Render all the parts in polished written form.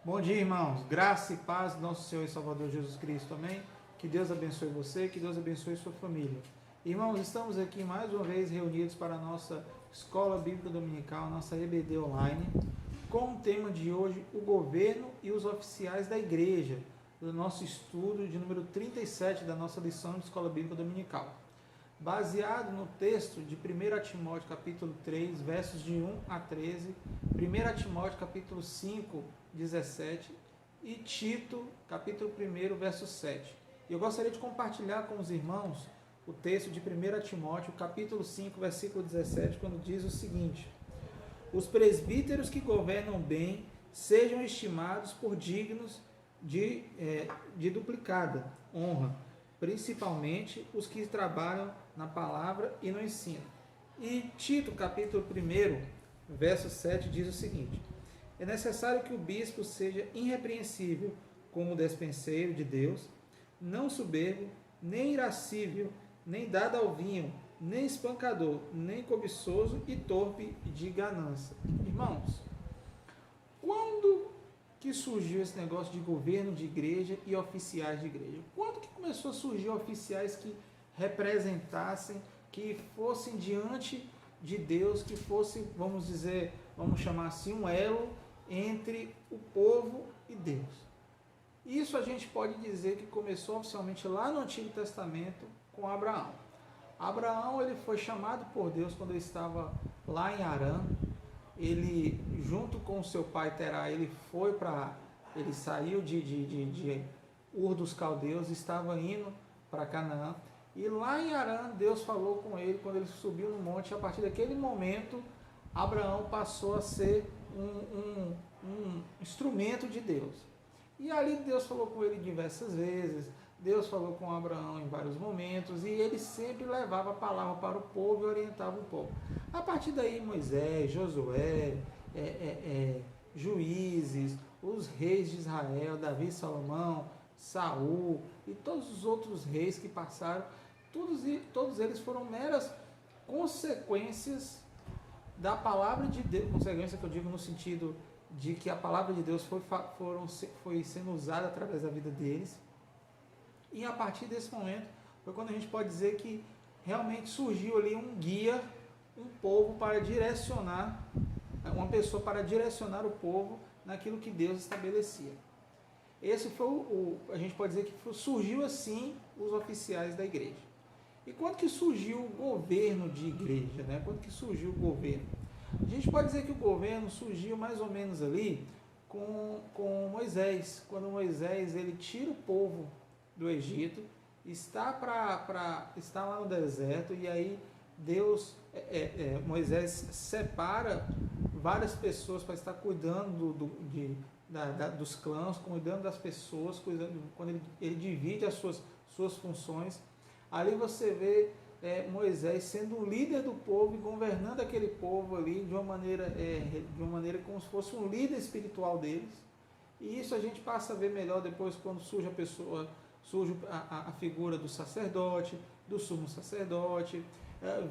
Bom dia, irmãos. Graça e paz do nosso Senhor e Salvador Jesus Cristo. Amém? Que Deus abençoe você, que Deus abençoe sua família. Irmãos, estamos aqui mais uma vez reunidos para a nossa Escola Bíblica Dominical, nossa EBD Online, com o tema de hoje, o governo e os oficiais da igreja, do nosso estudo de número 37 da nossa lição de Escola Bíblica Dominical. Baseado no texto de 1 Timóteo capítulo 3, versos de 1 a 13, 1 Timóteo capítulo 5, 17 e Tito capítulo 1, verso 7. E eu gostaria de compartilhar com os irmãos o texto de 1 Timóteo capítulo 5, versículo 17, quando diz o seguinte: os presbíteros que governam bem sejam estimados por dignos de duplicada honra, principalmente os que trabalham na palavra e no ensino. E Tito, capítulo 1, verso 7, diz o seguinte: é necessário que o bispo seja irrepreensível como despenseiro de Deus, não soberbo, nem irascível, nem dado ao vinho, nem espancador, nem cobiçoso e torpe de ganância. Irmãos, quando que surgiu esse negócio de governo de igreja e oficiais de igreja? Quando que começou a surgir oficiais que representassem, que fossem diante de Deus, que fosse, vamos dizer, vamos chamar assim, um elo entre o povo e Deus? Isso a gente pode dizer que começou oficialmente lá no Antigo Testamento com Abraão. Abraão, ele foi chamado por Deus quando ele estava lá em Harã. Ele, junto com seu pai Terá, ele saiu de Ur dos Caldeus, estava indo para Canaã. E lá em Harã, Deus falou com ele quando ele subiu no monte. A partir daquele momento, Abraão passou a ser um instrumento de Deus. E ali Deus falou com ele diversas vezes. Deus falou com Abraão em vários momentos, e ele sempre levava a palavra para o povo e orientava o povo. A partir daí, Moisés, Josué, Juízes, os reis de Israel, Davi, Salomão, Saul e todos os outros reis que passaram, todos eles foram meras consequências da palavra de Deus, consequência que eu digo no sentido de que a palavra de Deus foi sendo usada através da vida deles. E a partir desse momento foi quando a gente pode dizer que realmente surgiu ali um guia, um povo para direcionar, uma pessoa para direcionar o povo naquilo que Deus estabelecia. Esse foi a gente pode dizer que surgiu assim os oficiais da igreja. E quando que surgiu o governo de igreja, né? Quando que surgiu o governo? A gente pode dizer que o governo surgiu mais ou menos ali com Moisés, quando Moisés ele tira o povo do Egito, está lá no deserto, e aí Moisés separa várias pessoas para estar cuidando dos clãs, cuidando das pessoas, quando ele divide as suas funções. Ali você vê Moisés sendo um líder do povo e governando aquele povo ali de uma maneira como se fosse um líder espiritual deles. E isso a gente passa a ver melhor depois quando surge a figura do sacerdote, do sumo sacerdote.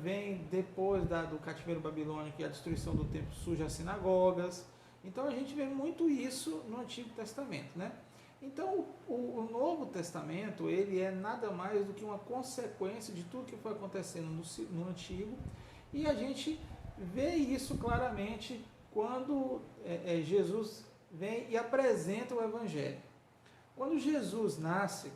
Vem depois do cativeiro babilônico e a destruição do templo, surge as sinagogas. Então a gente vê muito isso no Antigo Testamento, né? Então o Novo Testamento ele é nada mais do que uma consequência de tudo que foi acontecendo no Antigo, e a gente vê isso claramente quando Jesus vem e apresenta o Evangelho. Quando Jesus nasce,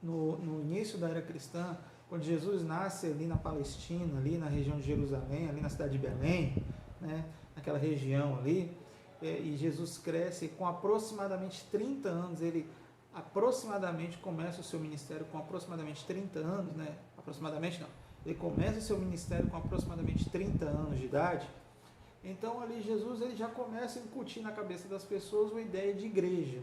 no início da era cristã, quando Jesus nasce ali na Palestina, ali na região de Jerusalém, ali na cidade de Belém, né, naquela região ali, e Jesus cresce com aproximadamente 30 anos, ele aproximadamente começa o seu ministério com aproximadamente 30 anos, né? Aproximadamente não, ele começa o seu ministério com aproximadamente 30 anos de idade. Então ali Jesus ele já começa a incutir na cabeça das pessoas uma ideia de igreja,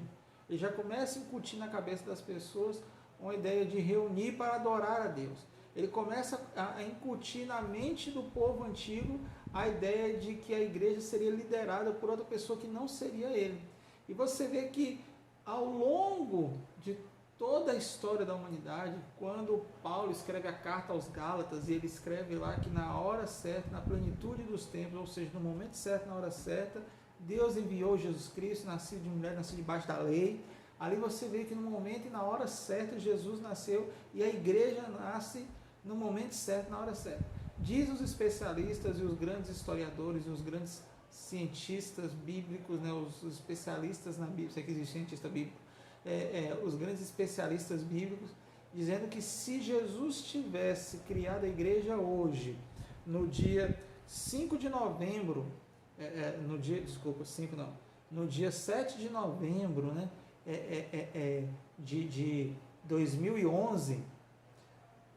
ele já começa a incutir na cabeça das pessoas uma ideia de reunir para adorar a Deus. Ele começa a incutir na mente do povo antigo a ideia de que a igreja seria liderada por outra pessoa que não seria ele. E você vê que ao longo de toda a história da humanidade, quando Paulo escreve a carta aos Gálatas, e ele escreve lá que na hora certa, na plenitude dos tempos, ou seja, no momento certo, na hora certa, Deus enviou Jesus Cristo, nascido de mulher, nascido debaixo da lei. Ali você vê que no momento e na hora certa Jesus nasceu e a igreja nasce no momento certo, na hora certa. Diz os especialistas e os grandes historiadores e os grandes cientistas bíblicos, né, os especialistas na Bíblia, sei que existe cientista bíblico, os grandes especialistas bíblicos, dizendo que se Jesus tivesse criado a igreja hoje, no dia 5 de novembro, no dia 7 de novembro, né, de 2011,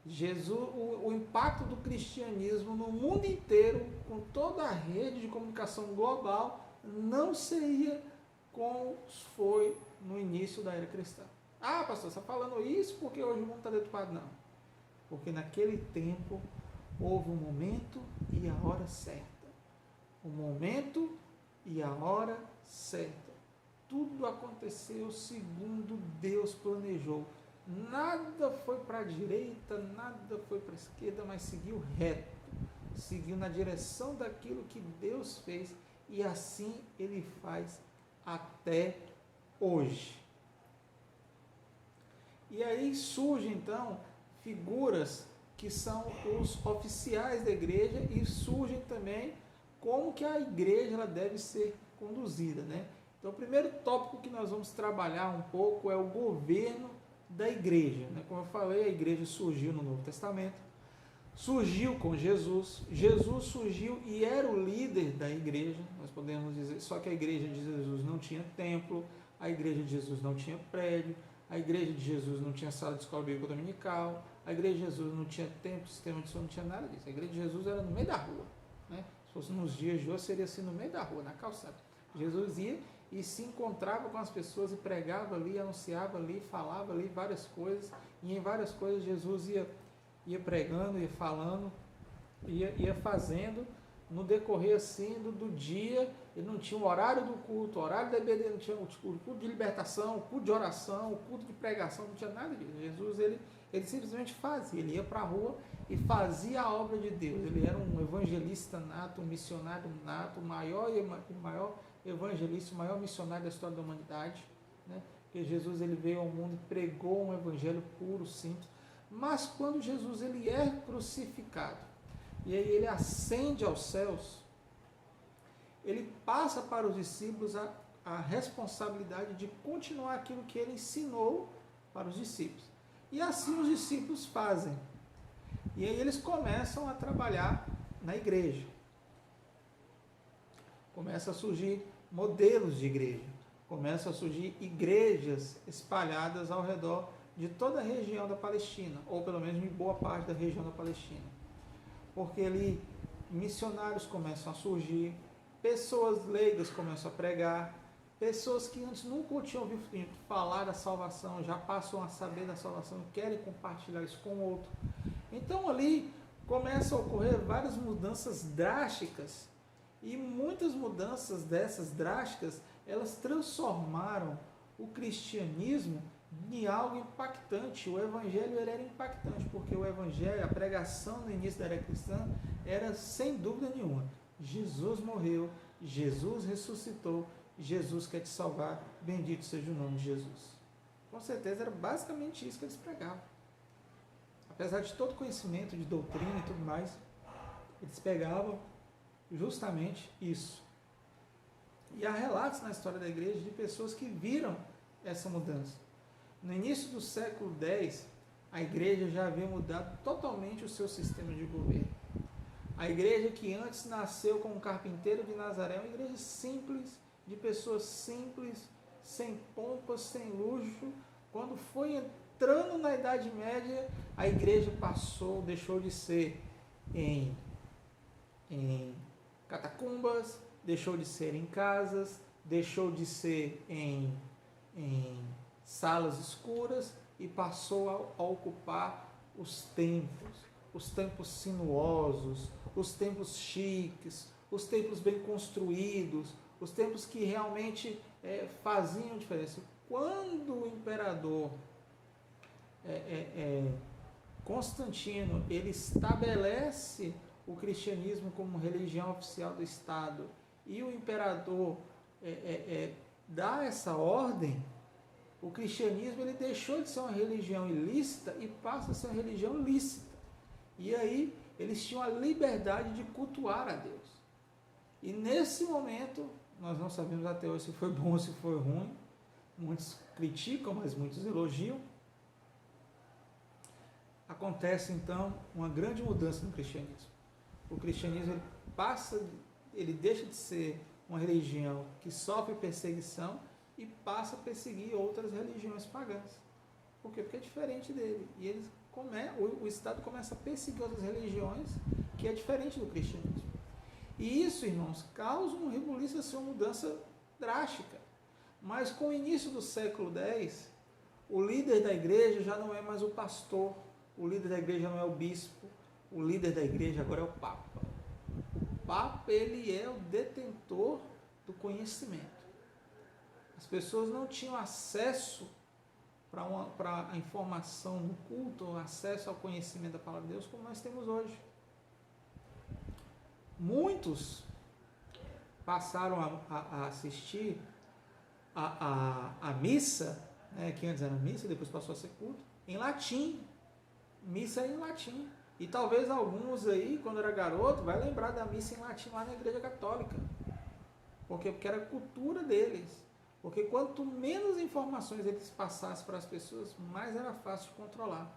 Jesus, o impacto do cristianismo no mundo inteiro, com toda a rede de comunicação global, não seria como foi no início da era cristã. Ah, pastor, você está falando isso porque hoje o mundo está deturpado? Não. Porque naquele tempo houve um momento e a hora certa. O momento e a hora certa. Tudo aconteceu segundo Deus planejou. Nada foi para a direita, nada foi para a esquerda, mas seguiu reto. Seguiu na direção daquilo que Deus fez e assim Ele faz até hoje. E aí surgem então figuras que são os oficiais da igreja e surgem também como que a igreja ela deve ser conduzida, né? Então o primeiro tópico que nós vamos trabalhar um pouco é o governo da igreja, né? Como eu falei, a igreja surgiu no Novo Testamento, surgiu com Jesus, Jesus surgiu e era o líder da igreja, nós podemos dizer, só que a igreja de Jesus não tinha templo, a igreja de Jesus não tinha prédio, a igreja de Jesus não tinha sala de escola bíblica dominical, a igreja de Jesus não tinha templo, sistema de som, não tinha nada disso, a igreja de Jesus era no meio da rua, né? Se fosse nos dias de hoje, seria assim no meio da rua, na calçada. Jesus ia e se encontrava com as pessoas e pregava ali, anunciava ali, falava ali várias coisas, e em várias coisas Jesus ia pregando, ia falando, ia fazendo no decorrer assim do dia. Ele não tinha o horário do culto, o horário da EBD, não tinha o culto de libertação, o culto de oração, o culto de pregação, não tinha nada disso. Jesus, ele simplesmente fazia, ele ia para a rua e fazia a obra de Deus. Ele era um evangelista nato, um missionário nato, o maior evangelista, o maior missionário da história da humanidade, né? Porque Jesus ele veio ao mundo e pregou um evangelho puro, simples. Mas quando Jesus ele é crucificado e aí ele ascende aos céus, ele passa para os discípulos a responsabilidade de continuar aquilo que ele ensinou para os discípulos. E assim os discípulos fazem. E aí eles começam a trabalhar na igreja. Começa a surgir modelos de igreja. Começam a surgir igrejas espalhadas ao redor de toda a região da Palestina, ou pelo menos em boa parte da região da Palestina. Porque ali missionários começam a surgir, pessoas leigas começam a pregar, pessoas que antes nunca tinham ouvido falar da salvação, já passam a saber da salvação e querem compartilhar isso com o outro. Então ali começam a ocorrer várias mudanças drásticas, e muitas mudanças dessas drásticas, elas transformaram o cristianismo em algo impactante. O evangelho era impactante, porque o evangelho, a pregação no início da era cristã, era sem dúvida nenhuma: Jesus morreu, Jesus ressuscitou, Jesus quer te salvar, bendito seja o nome de Jesus. Com certeza era basicamente isso que eles pregavam. Apesar de todo conhecimento de doutrina e tudo mais, eles pegavam justamente isso. E há relatos na história da igreja de pessoas que viram essa mudança. No início do século X, a igreja já havia mudado totalmente o seu sistema de governo. A igreja que antes nasceu como um carpinteiro de Nazaré, uma igreja simples, de pessoas simples, sem pompas, sem luxo. Quando foi entrando na Idade Média, a igreja deixou de ser em catacumbas, deixou de ser em casas, deixou de ser em salas escuras e passou a ocupar os templos sinuosos, os templos chiques, os templos bem construídos, os templos que realmente faziam diferença. Quando o imperador Constantino ele estabelece o cristianismo como religião oficial do Estado, e o imperador dá essa ordem, o cristianismo ele deixou de ser uma religião ilícita e passa a ser uma religião lícita. E aí eles tinham a liberdade de cultuar a Deus. E nesse momento, nós não sabemos até hoje se foi bom ou se foi ruim. Muitos criticam, mas muitos elogiam. Acontece então uma grande mudança no cristianismo. O cristianismo ele deixa de ser uma religião que sofre perseguição e passa a perseguir outras religiões pagãs. Por quê? Porque é diferente dele. E o Estado começa a perseguir outras religiões que é diferente do cristianismo. E isso, irmãos, causa um rebuliço, assim, uma mudança drástica. Mas com o início do século X, o líder da igreja já não é mais o pastor, o líder da igreja não é o bispo, o líder da igreja agora é o Papa. O Papa, ele é o detentor do conhecimento. As pessoas não tinham acesso para a informação no culto, acesso ao conhecimento da palavra de Deus, como nós temos hoje. Muitos passaram a assistir a missa, né, que antes era missa, depois passou a ser culto, em latim. Missa em latim. E talvez alguns aí, quando era garoto, vai lembrar da missa em latim lá na igreja católica. Porque era a cultura deles. Porque quanto menos informações eles passassem para as pessoas, mais era fácil de controlar.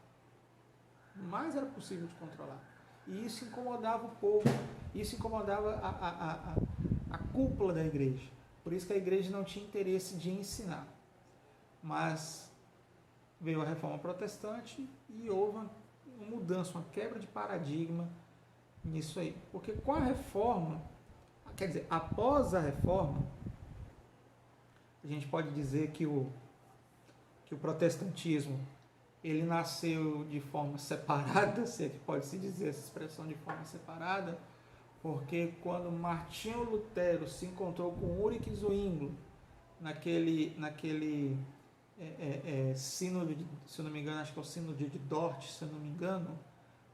Mais era possível de controlar. E isso incomodava o povo. Isso incomodava a cúpula da igreja. Por isso que a igreja não tinha interesse de ensinar. Mas veio a reforma protestante e houve uma mudança, uma quebra de paradigma nisso aí. Porque com a reforma, quer dizer, após a reforma, a gente pode dizer que o protestantismo ele nasceu de forma separada, se é que pode-se dizer essa expressão, de forma separada, porque quando Martinho Lutero se encontrou com Ulrich Zwingli naquele sínodo, se eu não me engano, acho que é o sínodo de Dort, se eu não me engano,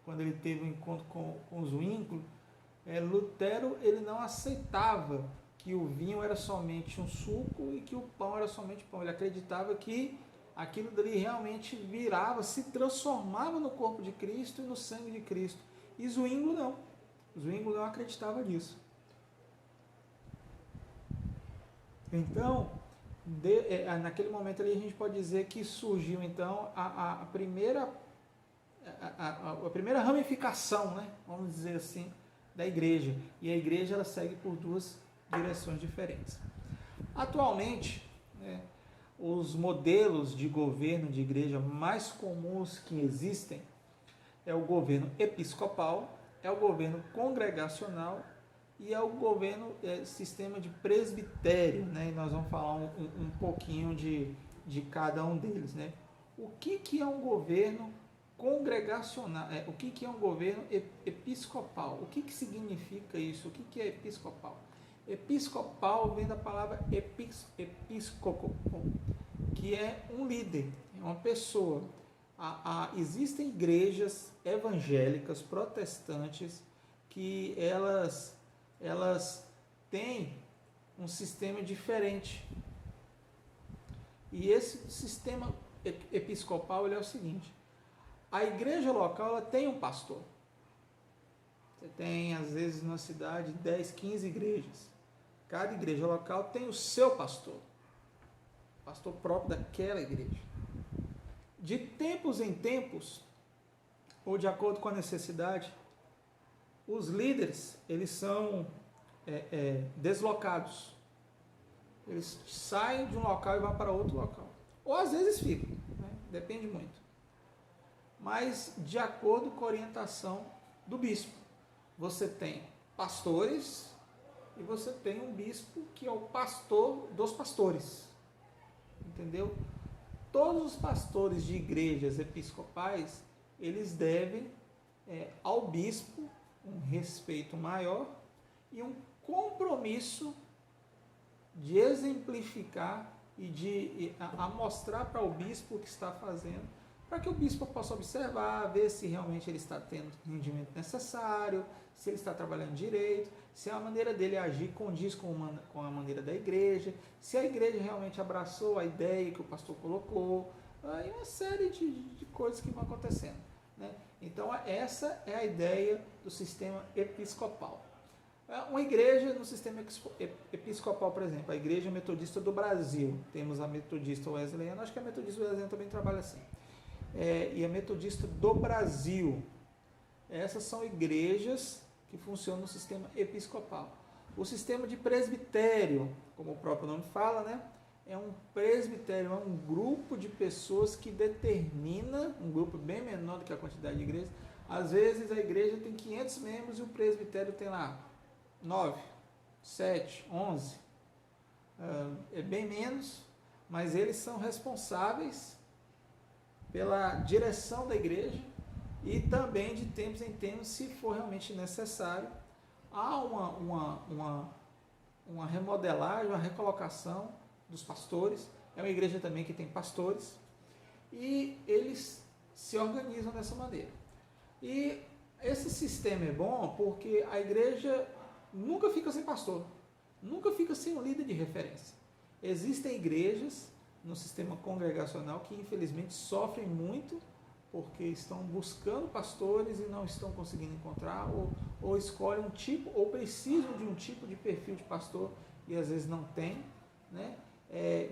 quando ele teve um encontro com Zwingli, Lutero ele não aceitava que o vinho era somente um suco e que o pão era somente pão. Ele acreditava que aquilo dali realmente virava, se transformava no corpo de Cristo e no sangue de Cristo. E Zwingli não. Zwingli não acreditava nisso. Então, naquele momento ali a gente pode dizer que surgiu então a primeira ramificação, né? Vamos dizer assim, da igreja. E a igreja ela segue por duas direções diferentes. Atualmente, né, os modelos de governo de igreja mais comuns que existem é o governo episcopal, é o governo congregacional e é o governo sistema de presbitério, né? E nós vamos falar um pouquinho de cada um deles, né? O que é um governo congregacional? O que é um governo episcopal? O que significa isso? O que é episcopal? Episcopal vem da palavra episcopo, que é um líder, é uma pessoa. Existem igrejas evangélicas, protestantes, que elas têm um sistema diferente. E esse sistema episcopal ele é o seguinte: a igreja local ela tem um pastor. Você tem, às vezes, na cidade, 10, 15 igrejas. Cada igreja local tem o seu pastor. Pastor próprio daquela igreja. De tempos em tempos, ou de acordo com a necessidade, os líderes, eles são deslocados. Eles saem de um local e vão para outro local. Ou às vezes ficam, né? Depende muito. Mas de acordo com a orientação do bispo. Você tem pastores e você tem um bispo que é o pastor dos pastores. Entendeu? Todos os pastores de igrejas episcopais, eles devem ao bispo um respeito maior e um compromisso de exemplificar e de mostrar para o bispo o que está fazendo para que o bispo possa observar, ver se realmente ele está tendo o rendimento necessário, se ele está trabalhando direito, se a maneira dele agir condiz com a maneira da igreja, se a igreja realmente abraçou a ideia que o pastor colocou, e uma série de coisas que vão acontecendo, né? Então, essa é a ideia do sistema episcopal. Uma igreja no sistema episcopal, por exemplo, a Igreja Metodista do Brasil, temos a Metodista Wesleyana, acho que a Metodista Wesleyana também trabalha assim, e a Metodista do Brasil. Essas são igrejas que funcionam no sistema episcopal. O sistema de presbitério, como o próprio nome fala, né? É um presbitério, é um grupo de pessoas que determina, um grupo bem menor do que a quantidade de igrejas. Às vezes a igreja tem 500 membros e o presbitério tem lá 9, 7, 11. É bem menos, mas eles são responsáveis pela direção da igreja e também de tempos em tempos, se for realmente necessário, há uma remodelagem, uma recolocação dos pastores. É uma igreja também que tem pastores e eles se organizam dessa maneira. E esse sistema é bom porque a igreja nunca fica sem pastor, nunca fica sem um líder de referência. Existem igrejas no sistema congregacional que infelizmente sofrem muito porque estão buscando pastores e não estão conseguindo encontrar, ou escolhem um tipo, ou precisam de um tipo de perfil de pastor e às vezes não tem, né?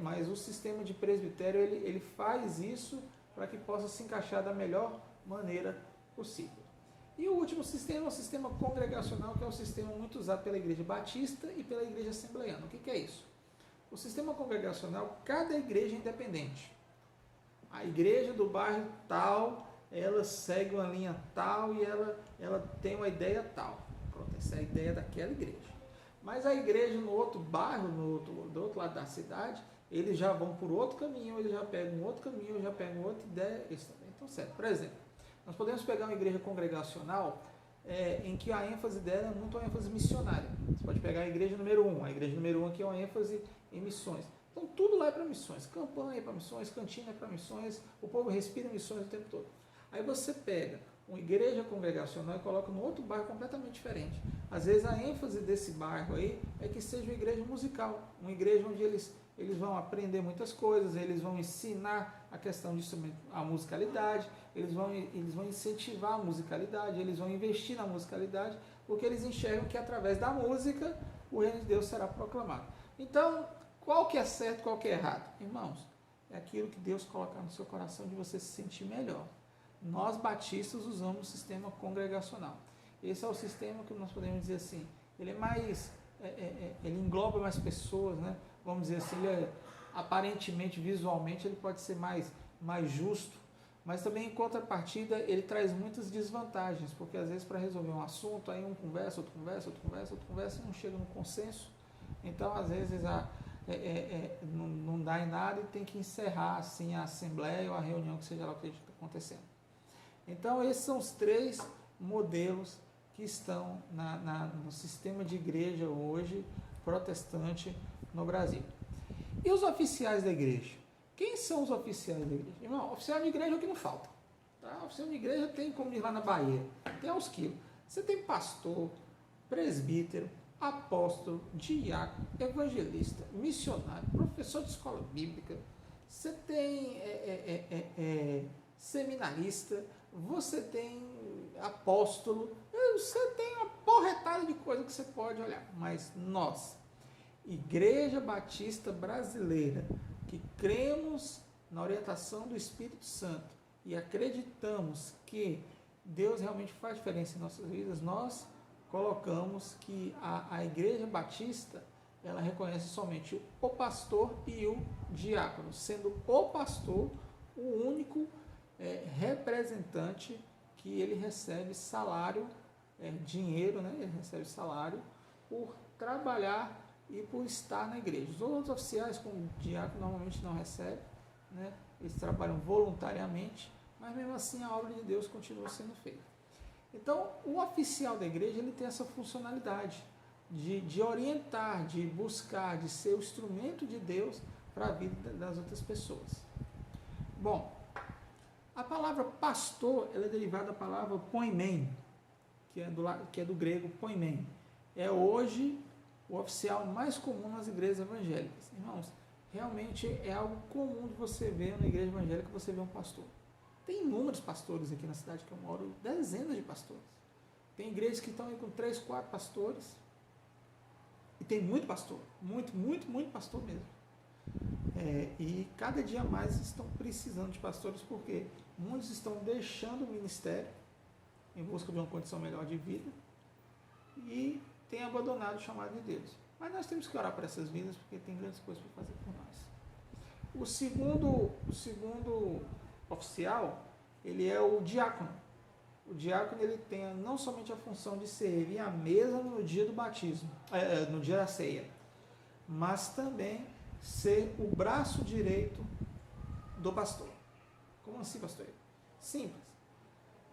Mas o sistema de presbitério ele faz isso para que possa se encaixar da melhor maneira possível. E o último sistema é o sistema congregacional, que é um sistema muito usado pela Igreja Batista e pela Igreja Assembleana. O que é isso? O sistema congregacional, cada igreja é independente. A igreja do bairro tal, ela segue uma linha tal e ela tem uma ideia tal. Pronto, essa é a ideia daquela igreja. Mas a igreja no outro bairro, do outro lado da cidade, eles já vão por outro caminho, eles já pegam outro caminho, já pegam outra ideia. Então, certo. Por exemplo, nós podemos pegar uma igreja congregacional em que a ênfase dela é muito uma ênfase missionária. Você pode pegar a igreja número 1. A igreja número 1 aqui é uma ênfase em missões. Então, tudo lá é para missões. Campanha para missões, cantina para missões, o povo respira missões o tempo todo. Aí você pega uma igreja congregacional e coloca num outro bairro completamente diferente. Às vezes a ênfase desse bairro aí é que seja uma igreja musical, uma igreja onde eles vão aprender muitas coisas, eles vão ensinar a questão de a musicalidade, eles vão incentivar a musicalidade, eles vão investir na musicalidade, porque eles enxergam que através da música o reino de Deus será proclamado. Então, qual que é certo, qual que é errado? Irmãos, é aquilo que Deus colocar no seu coração de você se sentir melhor. Nós batistas usamos o sistema congregacional. Esse é o sistema que nós podemos dizer assim, ele é mais, ele engloba mais pessoas, né? Vamos dizer assim, aparentemente, visualmente, ele pode ser mais justo, mas também em contrapartida ele traz muitas desvantagens, porque às vezes para resolver um assunto, aí um conversa, outro conversa, outro conversa, outro conversa e não chega no consenso. Então, às vezes, não dá em nada e tem que encerrar assim, a assembleia ou a reunião, que seja lá o que está acontecendo. Então, esses são os 3 modelos que estão no sistema de igreja hoje, protestante, no Brasil. E os oficiais da igreja? Quem são os oficiais da igreja? Irmão, oficial de igreja é o que não falta. Tá? Oficial de igreja tem, como diz lá na Bahia, tem aos quilos. Você tem pastor, presbítero, apóstolo, diácono, evangelista, missionário, professor de escola bíblica, você tem seminarista, você tem apóstolo, você tem uma porretada de coisa que você pode olhar. Mas nós, Igreja Batista Brasileira, que cremos na orientação do Espírito Santo e acreditamos que Deus realmente faz diferença em nossas vidas, nós colocamos que a Igreja Batista, ela reconhece somente o pastor e o diácono, sendo o pastor o único representante que ele recebe salário, dinheiro, né? Ele recebe salário por trabalhar e por estar na igreja. Os outros oficiais, como o diácono, normalmente não recebem, né? Eles trabalham voluntariamente, mas mesmo assim a obra de Deus continua sendo feita. Então, o oficial da igreja ele tem essa funcionalidade de orientar, de buscar, de ser o instrumento de Deus para a vida das outras pessoas. Bom, A palavra pastor, ela é derivada da palavra poimen, que é do grego poimen. É hoje o oficial mais comum nas igrejas evangélicas. Irmãos, realmente é algo comum de você ver na igreja evangélica, você vê um pastor. Tem inúmeros pastores aqui na cidade que eu moro, dezenas de pastores. Tem igrejas que estão aí com 3, 4 pastores. E tem muito pastor, muito pastor mesmo. E cada dia mais estão precisando de pastores, porque muitos estão deixando o ministério em busca de uma condição melhor de vida e têm abandonado o chamado de Deus. Mas nós temos que orar por essas vidas, porque tem grandes coisas para fazer por nós. O segundo oficial, ele é o diácono. O diácono, ele tem não somente a função de servir a mesa no dia do batismo, no dia da ceia, mas também ser o braço direito do pastor. Como assim, pastor? Simples.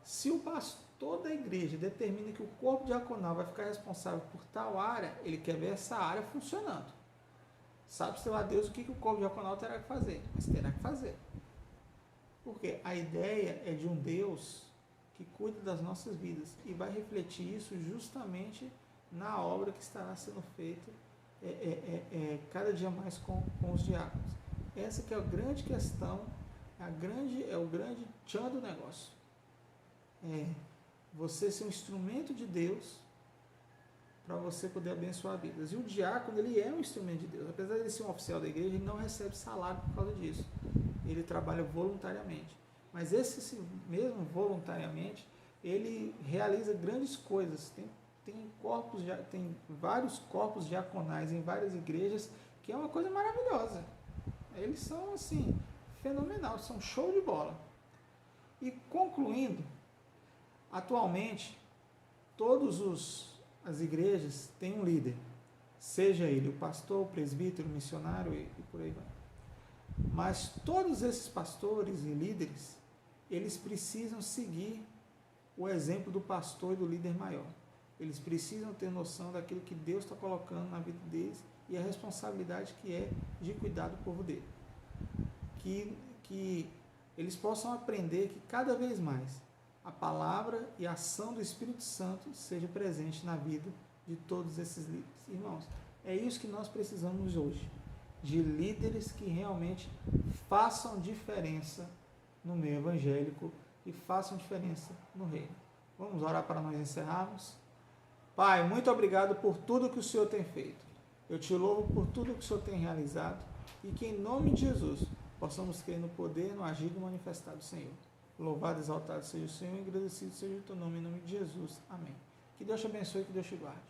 Se o pastor da igreja determina que o corpo diaconal vai ficar responsável por tal área, ele quer ver essa área funcionando. Sabe-se lá Deus o que o corpo diaconal terá que fazer, mas terá que fazer. Porque a ideia é de um Deus que cuida das nossas vidas e vai refletir isso justamente na obra que estará sendo feita cada dia mais com os diáconos. Essa que é a grande questão, é o grande tchan do negócio. Você ser um instrumento de Deus para você poder abençoar vidas. E o diácono, ele é um instrumento de Deus. Apesar de ele ser um oficial da igreja, ele não recebe salário por causa disso. Ele trabalha voluntariamente. Mas esse mesmo voluntariamente, ele realiza grandes coisas. Tem vários corpos diaconais em várias igrejas, que é uma coisa maravilhosa. Eles são, assim, fenomenal, são show de bola. E concluindo, atualmente, as igrejas têm um líder, seja ele o pastor, o presbítero, o missionário e por aí vai. Mas todos esses pastores e líderes, eles precisam seguir o exemplo do pastor e do líder maior. Eles precisam ter noção daquilo que Deus está colocando na vida deles e a responsabilidade que é de cuidar do povo dele. Que eles possam aprender que cada vez mais a palavra e a ação do Espírito Santo seja presente na vida de todos esses líderes. Irmãos, é isso que nós precisamos hoje, de líderes que realmente façam diferença no meio evangélico e façam diferença no reino. Vamos orar para nós encerrarmos? Pai, muito obrigado por tudo que o Senhor tem feito. Eu te louvo por tudo que o Senhor tem realizado e que em nome de Jesus possamos crer no poder, no agir e no manifestar do Senhor. Louvado e exaltado seja o Senhor e agradecido seja o teu nome em nome de Jesus. Amém. Que Deus te abençoe e que Deus te guarde.